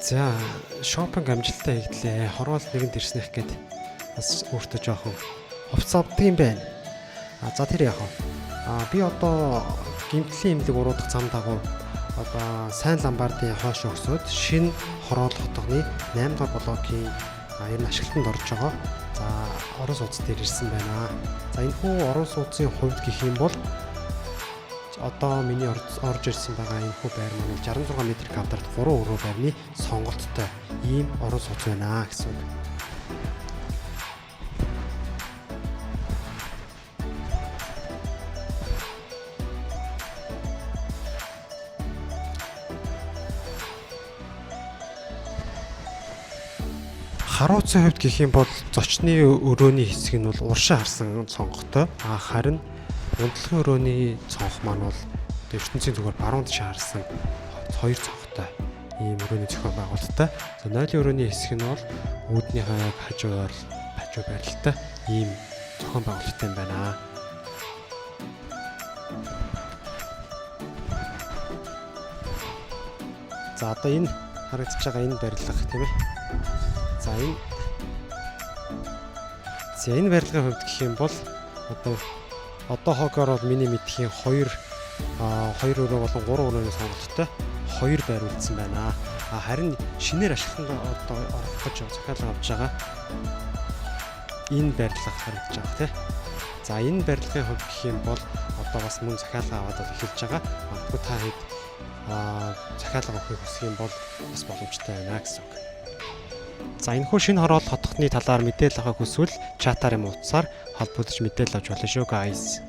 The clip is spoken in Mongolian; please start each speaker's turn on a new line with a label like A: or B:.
A: За, шопинг амжилттай хийглээ. Хороол нэгэнд ирснэх гээд бас өөртөө жоохон хувцас авдаг юм байна. За тэр яах вэ? Би одоо гэмтлийн имлэг уруудах зам дагуу одоо сайн ламбардын хойш өгсөд шинэ хороол хотгоны 8 дахь блокийн ер нь ашиглалтанд орж байгаа. За, орон сууц дээр ирсэн байна. За, энэ хүү орон сууцын хувьд гэх юм бол одоо миний орж ирсэн байгаа энэ хүү байр маань 66 м квадрат 3 өрөө байрны сонголттой ийм орон сууц байна гэсэн үг. Харууцын хувьд гэх юм бол зочны өрөөний хэсэг нь бол уршаа харсан цонхтой. Харин унтлагын өрөөний цонх маань бол ертөнцийн зүгээр баруун тишээ харсан хоёр цонхтой ийм өрөөний зохион байгуулалттай. За, нойлын өрөөний хэсэг нь бол үүднийхээ хажуу байралтай ийм зохион байгуулалттай юм байна. За, одоо энэ харагдаж байгаа энэ барилга тийм ээ. За, энэ барилгын хувьд гэх юм бол одоо хогоор бол миний мэдхийн 2 өрөө болон 3 өрөөний сонголттой 2 байр үлдсэн байна. Харин шинээр ашиглалтанд одоо орох гэж захиалга авч байгаа энэ барилга харагдаж байгаа тийм. За, энэ барилгын хувьд гэх юм бол одоо бас мөн захиалга аваад эхэлж байгаа. Магадгүй та хэд захиалга авахыг хүсэх юм бол бас боломжтой байна гэсэн үг. За, энэхүү шинэ хороол хотгоны талаар мэдээлэл авах хүсвэл чатаар юм утсаар холбогдож мэдээлэл авч болно шүү guys.